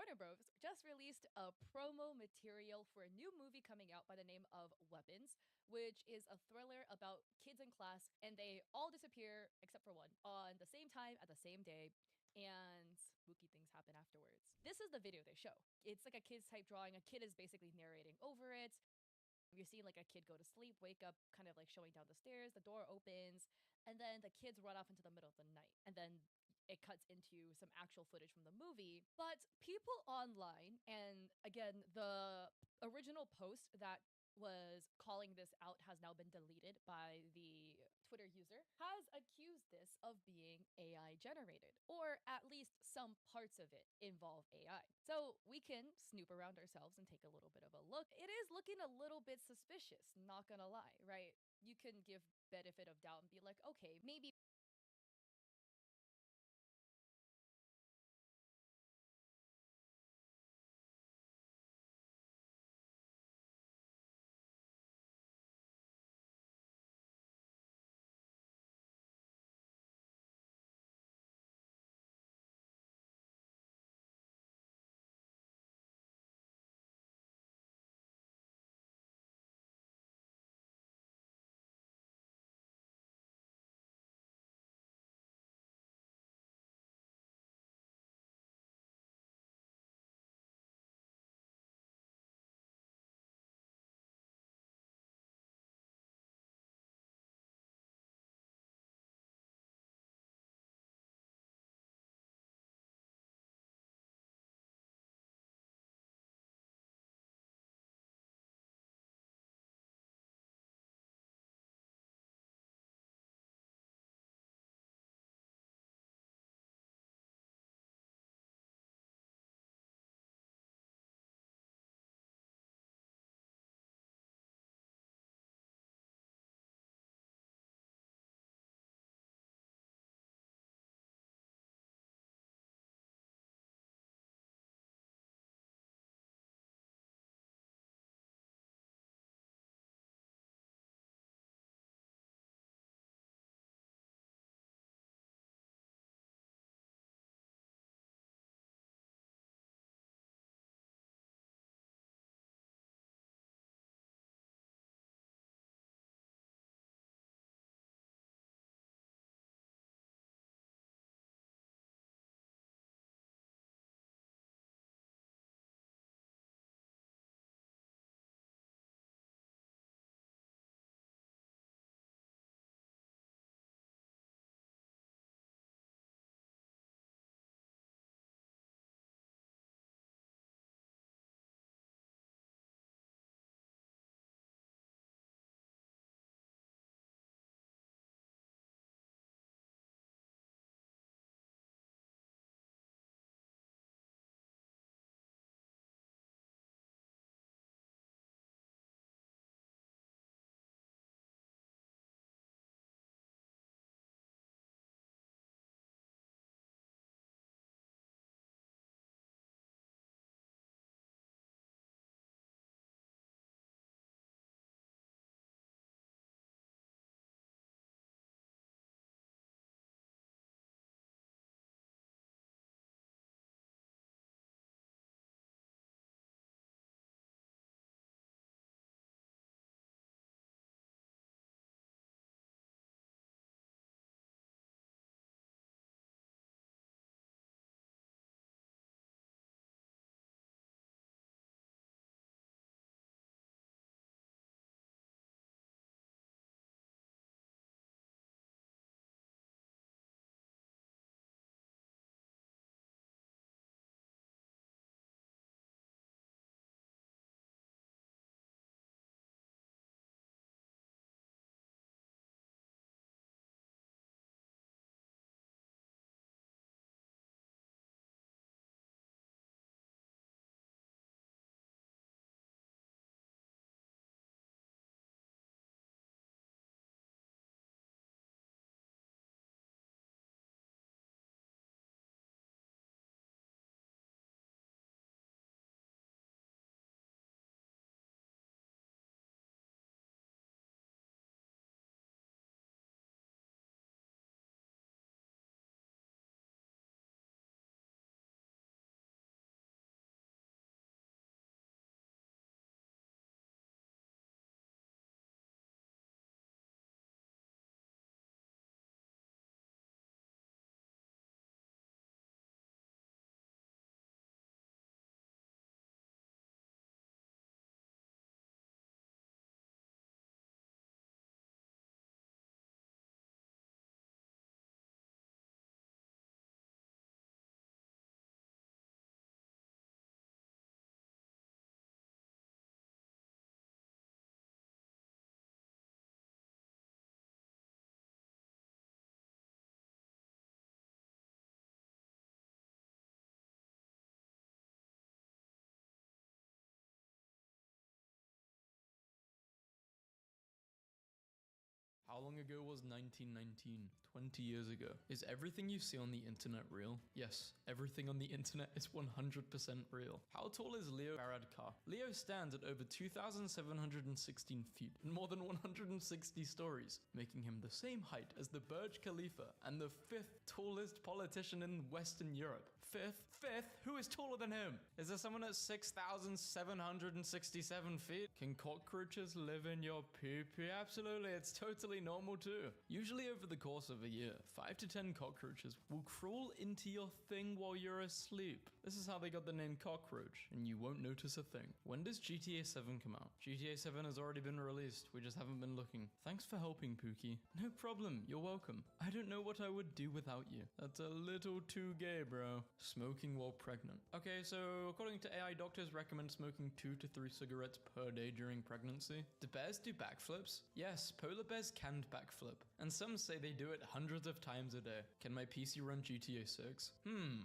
Warner Bros. Just released a promo material for a new movie coming out by the name of Weapons, which is a thriller about kids in class, and they all disappear except for one on the same time at the same day, and spooky things happen afterwards. This is the video they show. It's like a kid's type drawing. A kid is basically narrating over it. You're seeing like a kid go to sleep, wake up, kind of like showing down the stairs, the door opens, and then the kids run off into the middle of the night. And then it cuts into some actual footage from the movie. But people online, and again, the original post that was calling this out has now been deleted by the Twitter user, has accused this of being AI generated, or at least some parts of it involve AI. So we can snoop around ourselves and take a little bit of a look. It is looking a little bit suspicious, not gonna lie, right? You can give benefit of doubt and be like, okay, maybe How long ago was 1919? 20 years ago. Is everything you see on the internet real? Yes, everything on the internet is 100% real. How tall is Leo Varadkar? Leo stands at over 2,716 feet and more than 160 stories, making him the same height as the Burj Khalifa and the 5th tallest politician in Western Europe. Fifth? Who is taller than him? Is there someone at 6,767 feet? Can cockroaches live in your poo-poo? Absolutely, it's totally normal too. Usually over the course of a year, 5 to 10 cockroaches will crawl into your thing while you're asleep. This is how they got the name Cockroach, and you won't notice a thing. When does GTA 7 come out? GTA 7 has already been released, we just haven't been looking. Thanks for helping, Pookie. No problem, you're welcome. I don't know what I would do without you. That's a little too gay, bro. Smoking while pregnant. Okay, so according to AI, doctors recommend smoking 2 to 3 cigarettes per day during pregnancy. Do bears do backflips? Yes, polar bears can backflip, and some say they do it hundreds of times a day. Can my PC run GTA 6?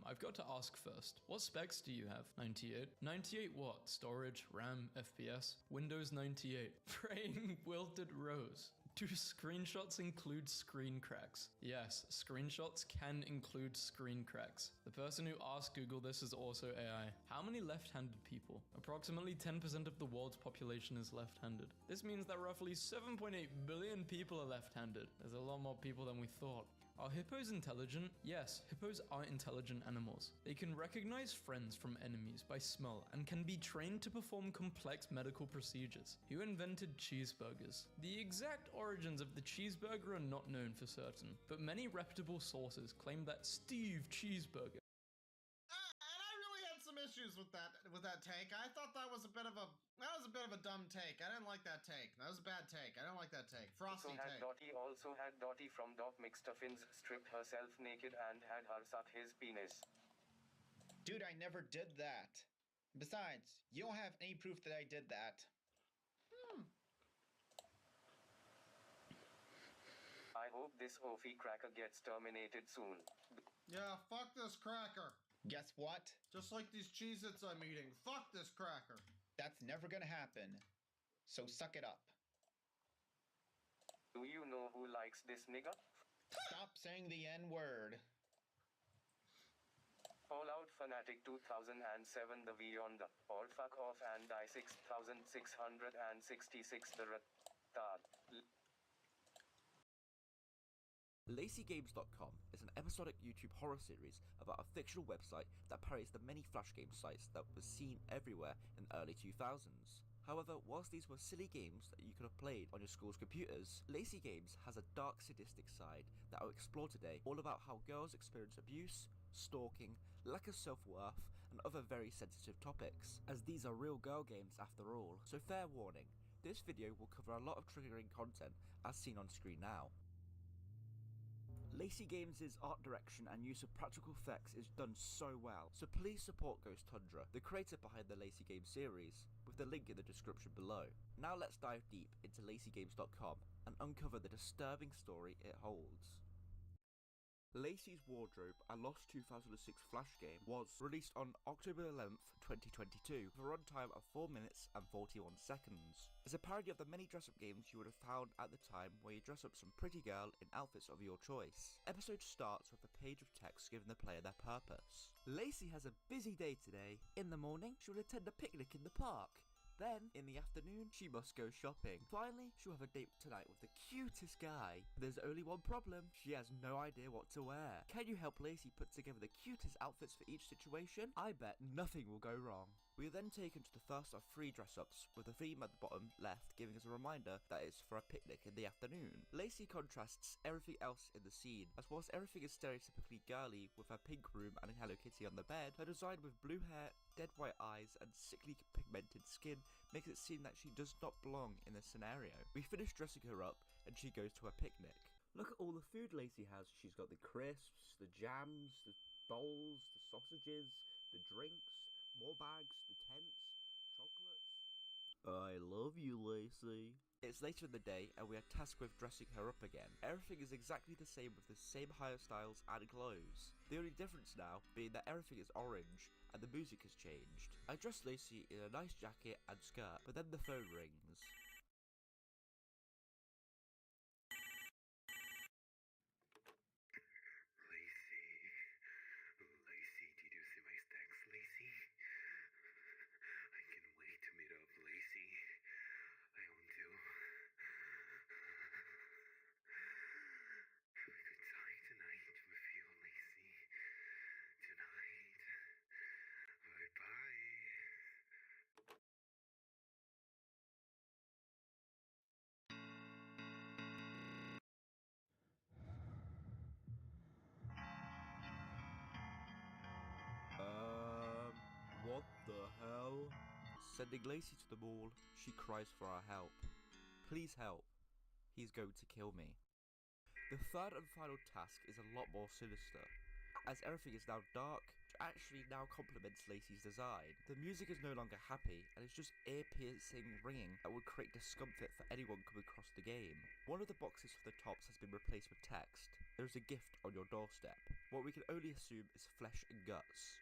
I've got to ask first. What specs do you have? 98? 98 what? Storage, RAM, FPS? Windows 98. Praying wilted rose. Do screenshots include screen cracks? Yes, screenshots can include screen cracks. The person who asked Google this is also AI. How many left-handed people? Approximately 10% of the world's population is left-handed. This means that roughly 7.8 billion people are left-handed. There's a lot more people than we thought. Are hippos intelligent? Yes, hippos are intelligent animals. They can recognize friends from enemies by smell and can be trained to perform complex medical procedures. Who invented cheeseburgers? The exact origins of the cheeseburger are not known for certain, but many reputable sources claim that Steve Cheeseburger issues with that take. I thought that was a bit of a dumb take. I didn't like that take. That was a bad take. I don't like that take. Frosty take. Also had Dottie from Doc McStuffins stripped herself naked and had her suck his penis. Dude, I never did that. Besides, you don't have any proof that I did that. I hope this Ophi cracker gets terminated soon. Yeah, fuck this cracker. Guess what? Just like these Cheez-Its I'm eating. Fuck this cracker. That's never gonna happen. So suck it up. Do you know who likes this nigga? Stop saying the N-word. Fallout Fanatic 2007 the Beyond the or fuck off and die 6666 the retard. LazyGames.com is an episodic YouTube horror series about a fictional website that parodies the many flash game sites that were seen everywhere in the early 2000s. However, whilst these were silly games that you could have played on your school's computers, Lazy Games has a dark sadistic side that I'll explore today, all about how girls experience abuse, stalking, lack of self-worth, and other very sensitive topics, as these are real girl games after all. So fair warning, this video will cover a lot of triggering content as seen on screen now. Lazy Games' art direction and use of practical effects is done so well, so please support Ghost Tundra, the creator behind the Lazy Games series, with the link in the description below. Now let's dive deep into LazyGames.com and uncover the disturbing story it holds. Lacey's Wardrobe, a lost 2006 Flash game, was released on October 11th, 2022, with a runtime of 4 minutes and 41 seconds. It's a parody of the many dress-up games you would have found at the time where you dress up some pretty girl in outfits of your choice. Episode starts with a page of text giving the player their purpose. Lacey has a busy day today. In the morning, she will attend a picnic in the park. Then, in the afternoon, she must go shopping. Finally, she'll have a date tonight with the cutest guy. There's only one problem. She has no idea what to wear. Can you help Lacey put together the cutest outfits for each situation? I bet nothing will go wrong. We are then taken to the first of 3 dress-ups, with the theme at the bottom left giving us a reminder that it's for a picnic in the afternoon. Lacey contrasts everything else in the scene, as whilst everything is stereotypically girly with her pink room and a Hello Kitty on the bed, her design with blue hair, dead white eyes and sickly pigmented skin makes it seem that she does not belong in this scenario. We finish dressing her up and she goes to her picnic. Look at all the food Lacey has. She's got the crisps, the jams, the bowls, the sausages, the drinks, more bags, the tents, chocolates. I love you, Lacey. It's later in the day and we are tasked with dressing her up again. Everything is exactly the same with the same hairstyles and clothes. The only difference now being that everything is orange and the music has changed. I dress Lacey in a nice jacket and skirt, but then the phone rings. hell? Sending Lacey to the mall, she cries for our help. Please help. He's going to kill me. The third and final task is a lot more sinister, as everything is now dark, which actually now complements Lacey's design. The music is no longer happy, and it's just ear-piercing ringing that would create discomfort for anyone coming across the game. One of the boxes for the tops has been replaced with text. There is a gift on your doorstep. What we can only assume is flesh and guts.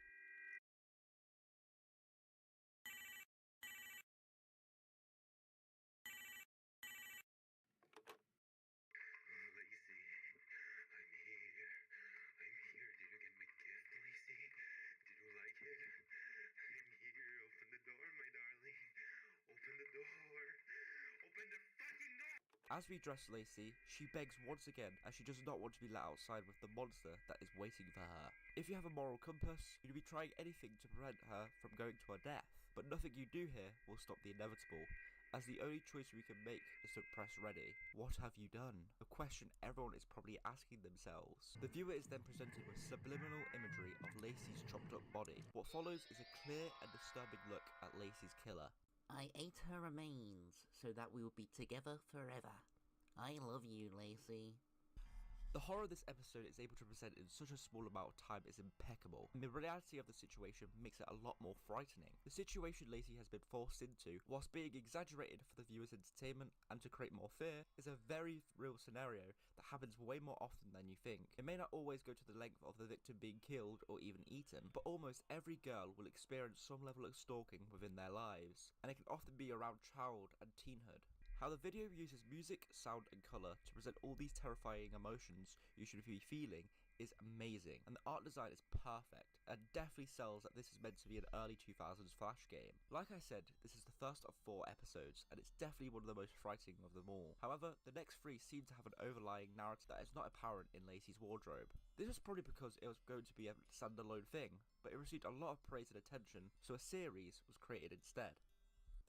As we dress Lacey, she begs once again as she does not want to be let outside with the monster that is waiting for her. If you have a moral compass, you'd be trying anything to prevent her from going to her death, but nothing you do here will stop the inevitable, as the only choice we can make is to press ready. What have you done? A question everyone is probably asking themselves. The viewer is then presented with subliminal imagery of Lacey's chopped up body. What follows is a clear and disturbing look at Lacey's killer. I ate her remains so that we will be together forever. I love you, Lacey. The horror this episode is able to present in such a small amount of time is impeccable, and the reality of the situation makes it a lot more frightening. The situation Lacey has been forced into, whilst being exaggerated for the viewer's entertainment and to create more fear, is a very real scenario that happens way more often than you think. It may not always go to the length of the victim being killed or even eaten, but almost every girl will experience some level of stalking within their lives, and it can often be around child and teenhood. How the video uses music, sound and colour to present all these terrifying emotions you should be feeling is amazing, and the art design is perfect, and definitely sells that this is meant to be an early 2000s Flash game. Like I said, this is the first of 4 episodes, and it's definitely one of the most frightening of them all. However, the next 3 seem to have an overlying narrative that is not apparent in Lacey's wardrobe. This was probably because it was going to be a standalone thing, but it received a lot of praise and attention, so a series was created instead.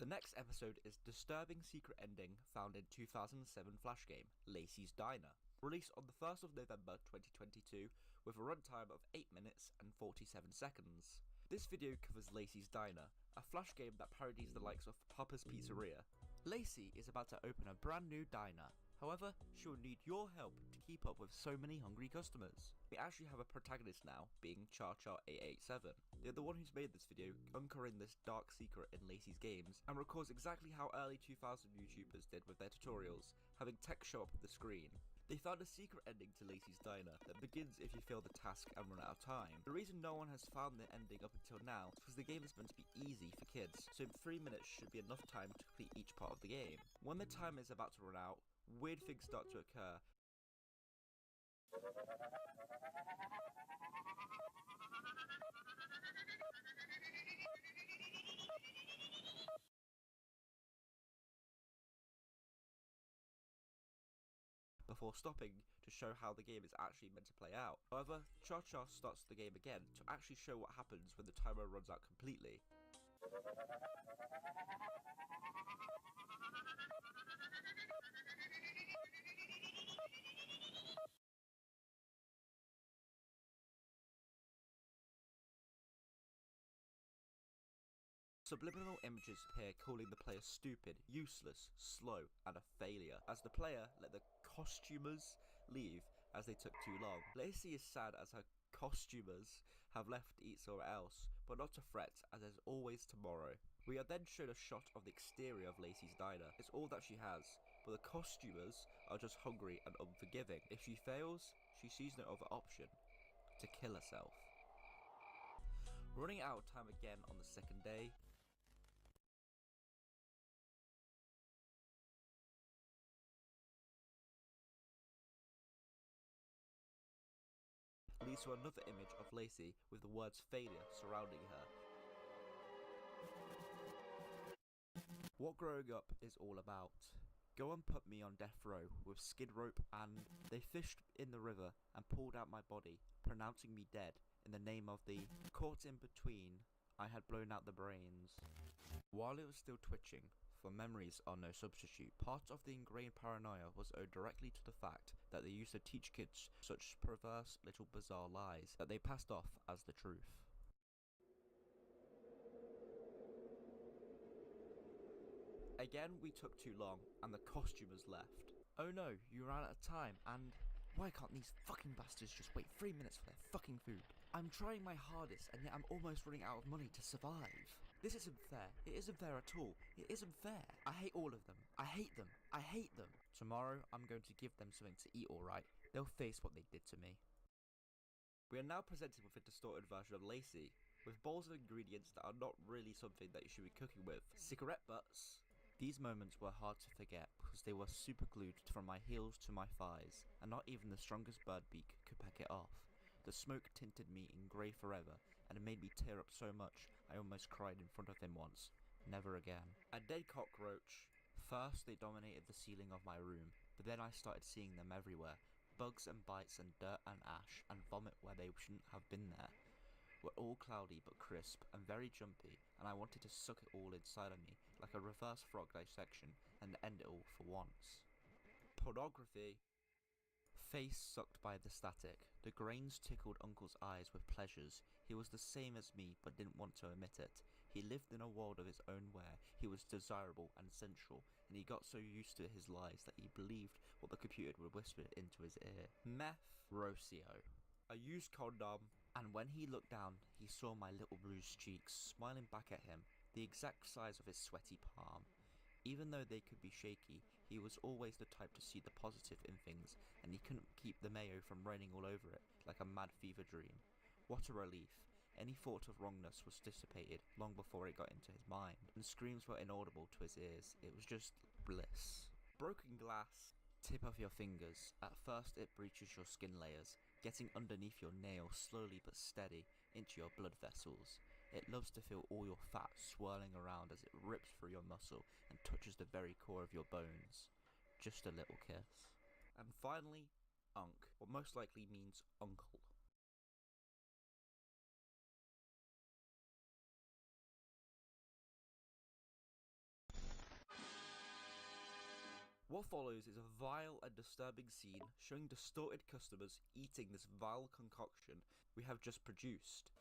The next episode is Disturbing Secret Ending found in 2007 Flash game, Lacey's Diner, released on the 1st of November 2022 with a runtime of 8 minutes and 47 seconds. This video covers Lacey's Diner, a Flash game that parodies the likes of Papa's Pizzeria. Lacey is about to open a brand new diner. However, she will need your help to keep up with so many hungry customers. We actually have a protagonist now, being Char887. They're the one who's made this video, uncovering this dark secret in Lacey's games, and records exactly how early 2000 YouTubers did with their tutorials, having text show up on the screen. They found a secret ending to Lacey's Diner that begins if you fail the task and run out of time. The reason no one has found the ending up until now is because the game is meant to be easy for kids, so 3 minutes should be enough time to complete each part of the game. When the time is about to run out, weird things start to occur. Before stopping to show how the game is actually meant to play out. However, Char starts the game again to actually show what happens when the timer runs out completely. Subliminal images appear calling the player stupid, useless, slow, and a failure, as the player let the costumers leave as they took too long. Lacey is sad as her costumers have left to eat somewhere else, but not to fret, as there's always tomorrow. We are then shown a shot of the exterior of Lacey's Diner. It's all that she has, but the costumers are just hungry and unforgiving. If she fails, she sees no other option to kill herself. Running out of time again on the second day, leads to another image of Lacey with the words failure surrounding her. What growing up is all about. Go and put me on death row with skid rope, and they fished in the river and pulled out my body, pronouncing me dead in the name of the caught in between. I had blown out the brains. While it was still twitching, for memories are no substitute, part of the ingrained paranoia was owed directly to the fact that they used to teach kids such perverse little bizarre lies that they passed off as the truth. Again, we took too long, and the costumers left. Oh no, you ran out of time, and why can't these fucking bastards just wait 3 minutes for their fucking food? I'm trying my hardest, and yet I'm almost running out of money to survive. This isn't fair. It isn't fair at all. It isn't fair. I hate all of them. I hate them. I hate them. Tomorrow, I'm going to give them something to eat, alright? They'll face what they did to me. We are now presented with a distorted version of Lacey, with bowls of ingredients that are not really something that you should be cooking with. Cigarette butts. These moments were hard to forget because they were super glued from my heels to my thighs, and not even the strongest bird beak could peck it off. The smoke tinted me in grey forever, and it made me tear up so much I almost cried in front of him once. Never again. A dead cockroach. First they dominated the ceiling of my room, but then I started seeing them everywhere. Bugs and bites and dirt and ash and vomit where they shouldn't have been there. Were all cloudy but crisp and very jumpy, and I wanted to suck it all inside of me like a reverse frog dissection and end it all for once. Pornography. Face sucked by the static. The grains tickled Uncle's eyes with pleasures. He was the same as me but didn't want to admit it. He lived in a world of his own where he was desirable and sensual, and he got so used to his lies that he believed what the computer would whisper into his ear. Meth Rocio. I used condom, and when he looked down, he saw my little bruised cheeks smiling back at him, the exact size of his sweaty palm. Even though they could be shaky, he was always the type to see the positive in things, and he couldn't keep the mayo from raining all over it, like a mad fever dream. What a relief. Any thought of wrongness was dissipated long before it got into his mind, and screams were inaudible to his ears. It was just bliss. Broken glass. Tip of your fingers. At first it breaches your skin layers, getting underneath your nail slowly but steady into your blood vessels. It loves to feel all your fat swirling around as it rips through your muscle and touches the very core of your bones. Just a little kiss. And finally, Unc, what most likely means uncle. What follows is a vile and disturbing scene showing distorted customers eating this vile concoction we have just produced.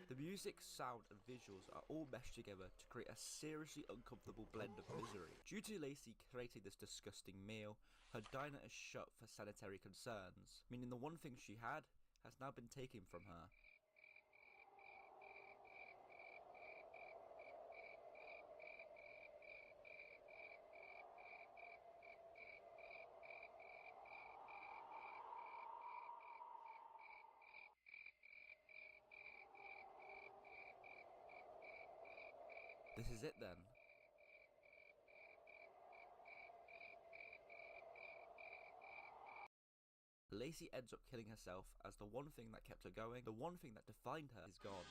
The music, sound and visuals are all meshed together to create a seriously uncomfortable blend of misery. Due to Lacey creating this disgusting meal, her diner is shut for sanitary concerns, meaning the one thing she had has now been taken from her. This is it then. Lacey ends up killing herself as the one thing that kept her going, the one thing that defined her, is gone.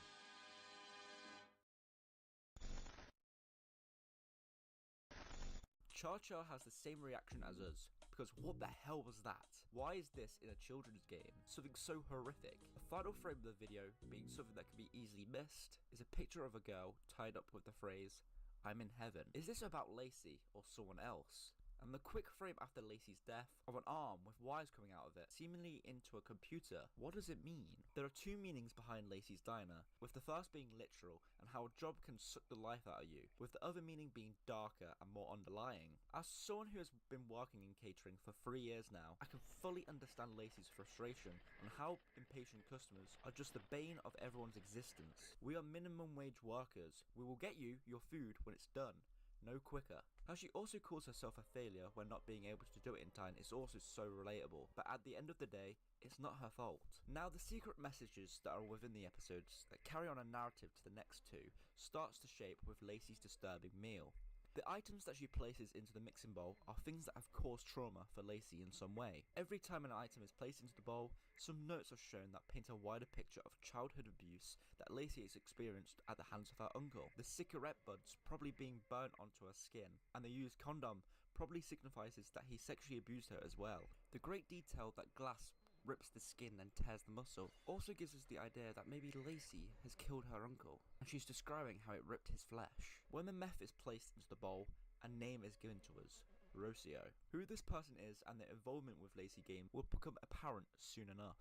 Cha-Cha has the same reaction as us, because what the hell was that? Why is this in a children's game? Something so horrific. The final frame of the video, being something that can be easily missed, is a picture of a girl tied up with the phrase, "I'm in heaven." Is this about Lacey or someone else? And the quick frame after Lacey's death of an arm with wires coming out of it, seemingly into a computer. What does it mean? There are two meanings behind Lacey's diner, with the first being literal and how a job can suck the life out of you, with the other meaning being darker and more underlying. As someone who has been working in catering for 3 years now, I can fully understand Lacey's frustration on how impatient customers are just the bane of everyone's existence. We are minimum wage workers. We will get you your food when it's done. No quicker. How she also calls herself a failure when not being able to do it in time is also so relatable, but at the end of the day, it's not her fault. Now the secret messages that are within the episodes that carry on a narrative to the next two starts to shape with Lacey's disturbing meal. The items that she places into the mixing bowl are things that have caused trauma for Lacey in some way. Every time an item is placed into the bowl, some notes are shown that paint a wider picture of childhood abuse that Lacey has experienced at the hands of her uncle. The cigarette butts probably being burnt onto her skin, and the used condom probably signifies that he sexually abused her as well. The great detail that glass rips the skin and tears the muscle also gives us the idea that maybe Lacey has killed her uncle, and she's describing how it ripped his flesh. When the meth is placed into the bowl, a name is given to us, Rocio. Who this person is and their involvement with Lacey Game will become apparent soon enough.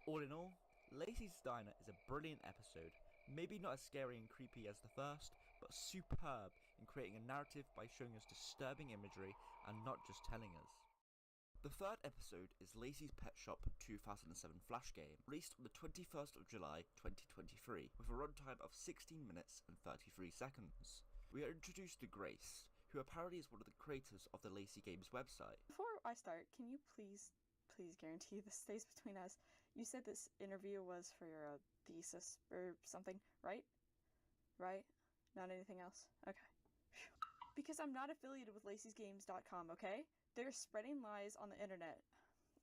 All in all, Lacey's Diner is a brilliant episode, maybe not as scary and creepy as the first, but superb in creating a narrative by showing us disturbing imagery and not just telling us. The third episode is Lacey's Pet Shop 2007 Flash game, released on the 21st of July 2023, with a runtime of 16 minutes and 33 seconds. We are introduced to Grace, who apparently is one of the creators of the Lacey Games website. Before I start, can you please guarantee this stays between us? You said this interview was for your thesis or something, right? Right? Not anything else? Okay. Phew. Because I'm not affiliated with Lacey'sGames.com, okay? They're spreading lies on the internet.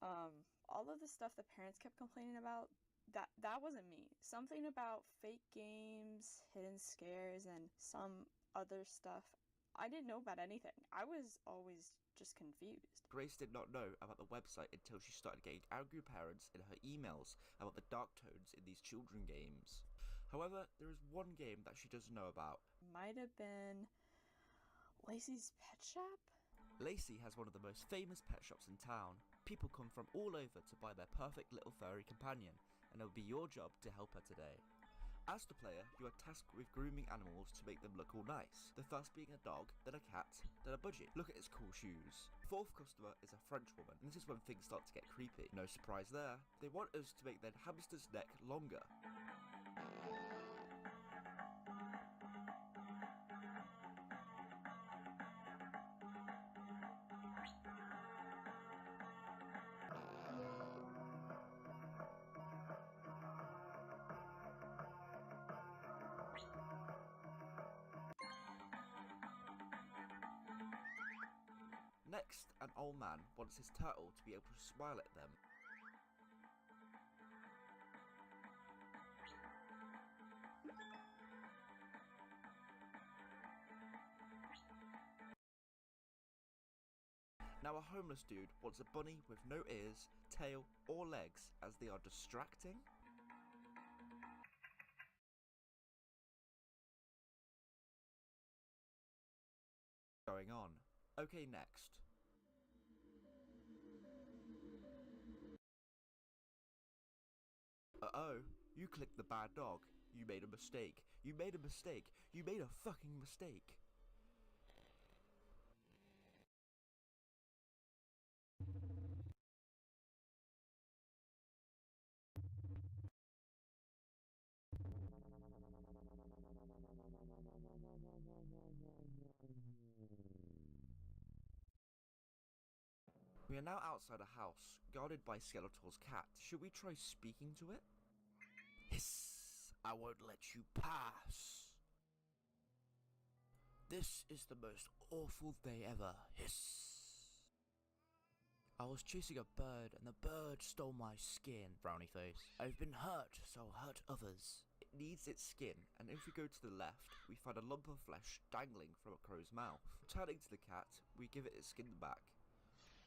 All of the stuff the parents kept complaining about, that wasn't me. Something about fake games, hidden scares, and some other stuff. I didn't know about anything. I was always just confused. Grace did not know about the website until she started getting angry parents in her emails about the dark tones in these children games. However, there is one game that she doesn't know about. Might have been Lacey's Pet Shop? Lacey has one of the most famous pet shops in town. People come from all over to buy their perfect little furry companion, and it will be your job to help her today. As the player, you are tasked with grooming animals to make them look all nice. The first being a dog, then a cat, then a budgie. Look at his cool shoes. The fourth customer is a French woman, and this is when things start to get creepy. No surprise there. They want us to make their hamster's neck longer. Next, an old man wants his turtle to be able to smile at them. Now a homeless dude wants a bunny with no ears, tail, or legs as they are distracting. Going on. Okay, next. Uh-oh, you clicked the bad dog. You made a mistake. You made a mistake. You made a fucking mistake. We are now outside a house, guarded by Skeletor's cat. Should we try speaking to it? Hiss! I won't let you pass! This is the most awful day ever. Hiss! I was chasing a bird and the bird stole my skin. Frowny face. I've been hurt, so I'll hurt others. It needs its skin, and if we go to the left, we find a lump of flesh dangling from a crow's mouth. Turning to the cat, we give it its skin back.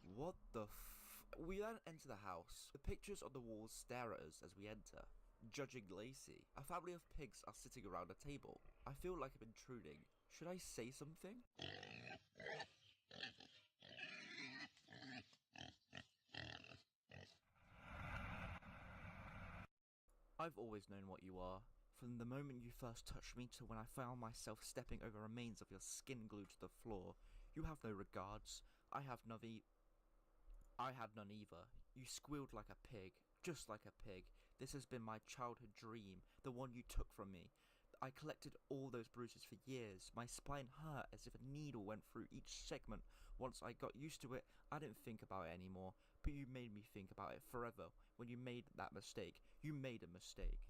What the We then enter the house. The pictures on the walls stare at us as we enter. Judging Lacey. A family of pigs are sitting around a table. I feel like I'm intruding. Should I say something? I've always known what you are. From the moment you first touched me to when I found myself stepping over remains of your skin glued to the floor. You have no regards. I had none either. You squealed like a pig, just like a pig. This has been my childhood dream, the one you took from me. I collected all those bruises for years. My spine hurt as if a needle went through each segment. Once I got used to it, I didn't think about it anymore. But you made me think about it forever. When you made that mistake, you made a mistake.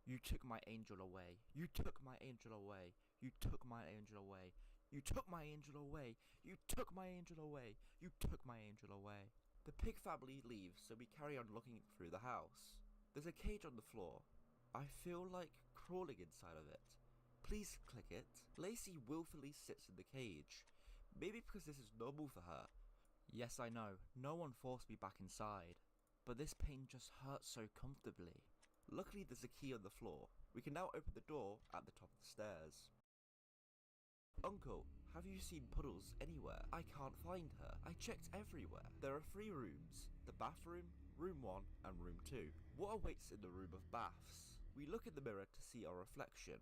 You took my angel away. You took my angel away. You took my angel away. You took my angel away. You took my angel away. You took my angel away. The pig family leaves, so we carry on looking through the house. There's a cage on the floor. I feel like crawling inside of it. Please click it. Lacey willfully sits in the cage. Maybe because this is normal for her. Yes, I know. No one forced me back inside. But this pain just hurts so comfortably. Luckily, there's a key on the floor. We can now open the door at the top of the stairs. Uncle, Have you seen Puddles anywhere? I can't find her. I checked everywhere. There are 3 rooms. The bathroom, room 1 and room 2. What awaits in the room of baths? We look in the mirror to see our reflection.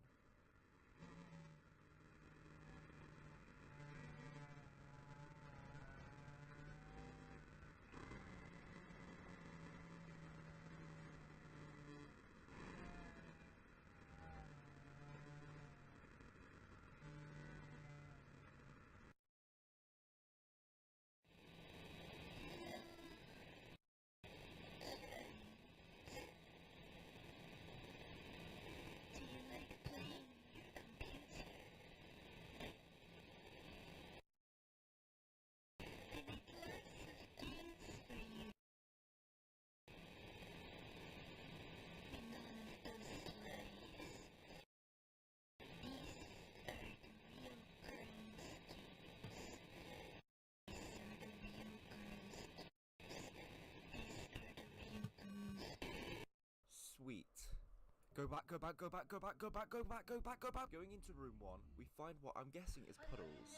Sweet. Go back, go back, go back, go back, go back, go back, go back, go back. Going into room 1, we find what I'm guessing is Puddles.